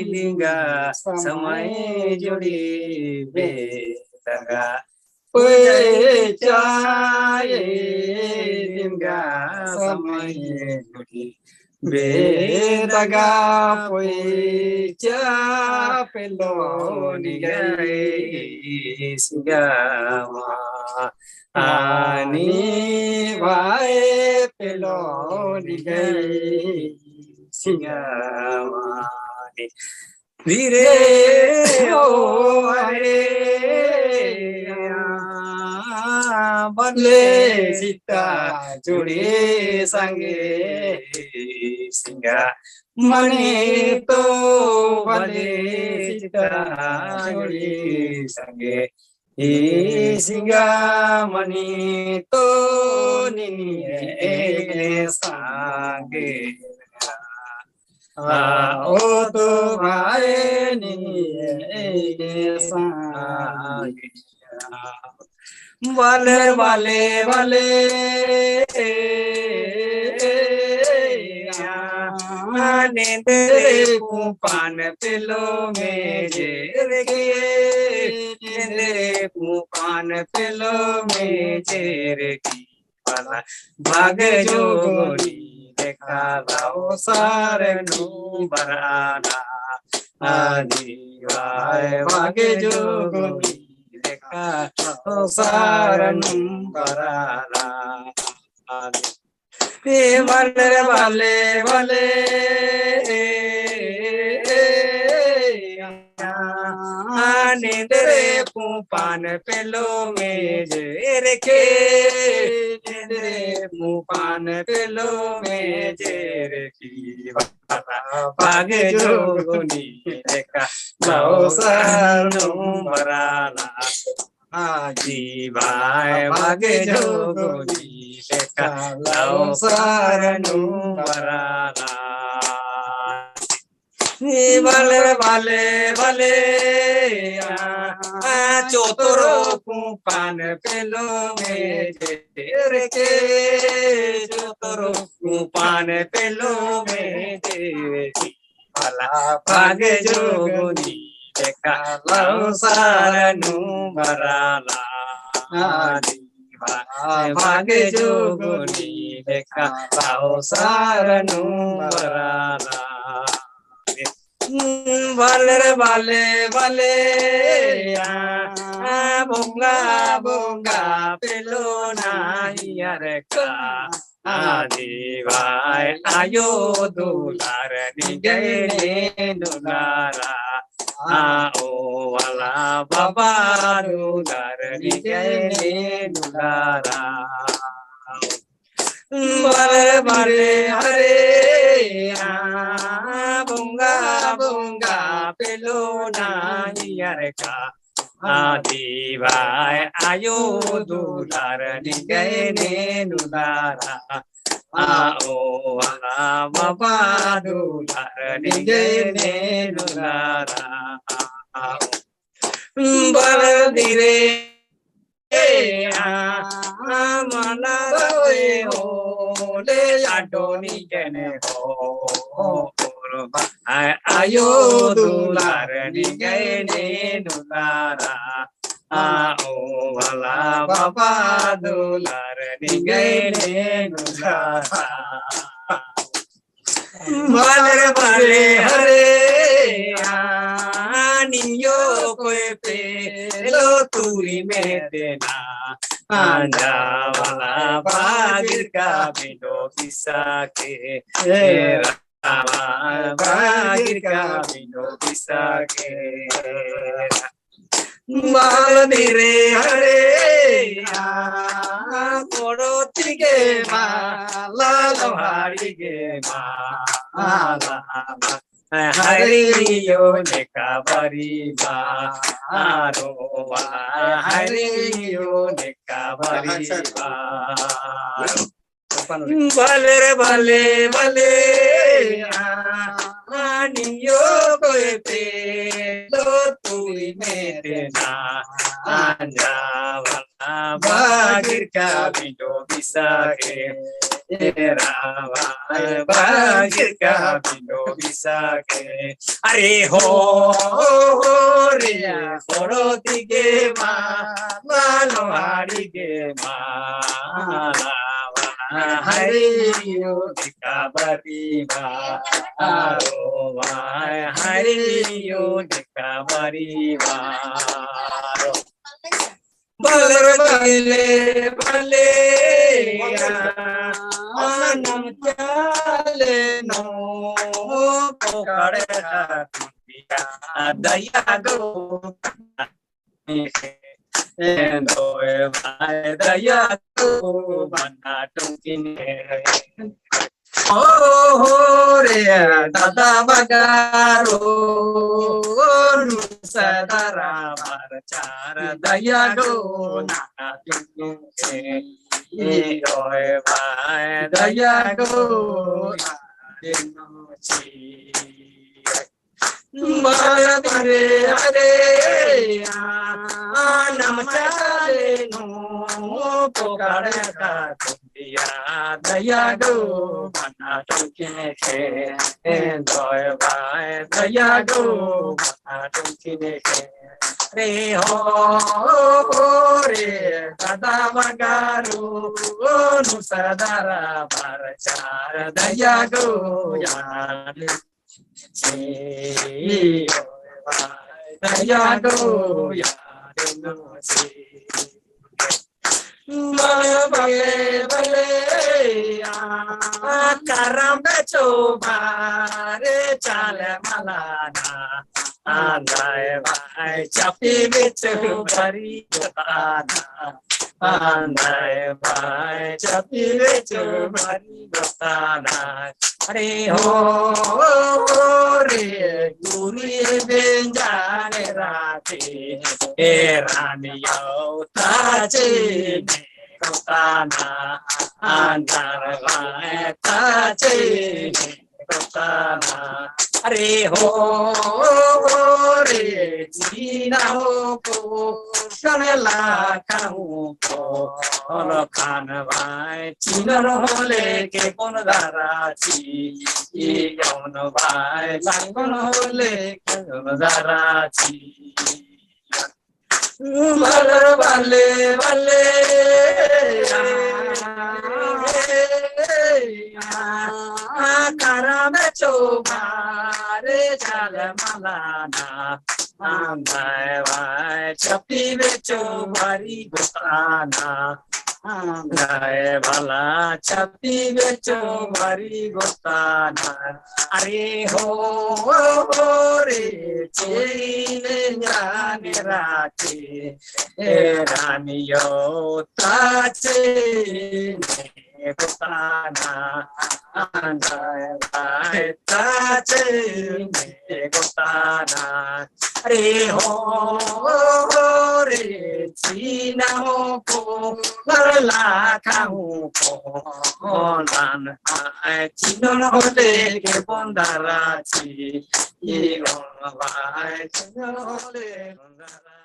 Lingga samai jodi betaga Pecai lingga samai jodi betaga Peca pelo nigai sigama Ani vai pelo nigai sigama Dire o hare bale sita jodi sange singa mane to bale sita jodi sange singa mani to nini sange o to bhai ni sange vale vale vale nindre pupan pelo meje rege nindre pupan pelo meje rege pala bhag jogori dekha lao saranu barana adi vai bhag jogori dekha lao saranu barana vale vale vale nindre pupan pelo meje reke nindre pupan pelo meje reki bhag jogoni dekha lao saranu barana aji vai bhag jogoni dekha lao saranu barana vale vale vale chotoro pupan pelo meje reke chotoro pupan pelo meje pala bhag jogoni dekha lao saranu barana adi bhag jogoni dekha lao saranu barana vale vale vale bunga bunga pelo nahiyarka adi vai ayo dular nigene dulara o wala baba dular nigene dulara vale vale hare bunga bunga pelo nahiyarka adi vai ayo dular nigene dulara o wala baba dular nigene dulara vale dire mana roe ho le adoni kene ho ayo dular nigene dulara o wala baba dular nigene dulara vale vale hare niyo koe pelo turi metena anda wala bagir ka bido kisake bagir ka bido kisake mal dire hare poro tige ma la hari ge ma la Hariyo nekabariba arowa Hariyo nekabariba Vale vale vale aniyo koete lo tui metena anja wala bagir kabindo bisake Rava bagir kabindo bisake Are ho re koroti ge malo hari ge Hariyo dikabariba Arova Hariyo dikabariba Balar bale bale Anam chale no Pokare hatiya Daya go Endoe vai daya go Bana tungkine Oh re dada bagaro Nusadara marchara daya go Nana tungkine Endoe vai daya go Denochi Mara dire hare Namachale no Pokare hatiya Daya go Bana tungkine Endoe vai daya go Bana tungkine Re ho re dada magaru Nusadara marchara daya go Yane Si daya go Yane si Mala bale bale karam becho bare chale malana Andai vai chapi becho bari gotana Andai vai chapi becho bari gotana Hare ho re guri benjane rati Raniyo tache kotana Andar vai tache kotana Hare ho re china ho ko kanela kau ko Olo kanavai china ho le ke ponadara chi Yono vai langon ho le ke ponadara chi Balar bale bale Karame chobare chale malana Andai vai chapi becho bari gotana Andai bala chapi becho bari gotana Are ho re chine jane rati Raniyo tache gotana Andai vai tache gotana Hare ho re china ho ko la kau ko lan chino ho le ke bondara chi Iron vai chino ho le bondara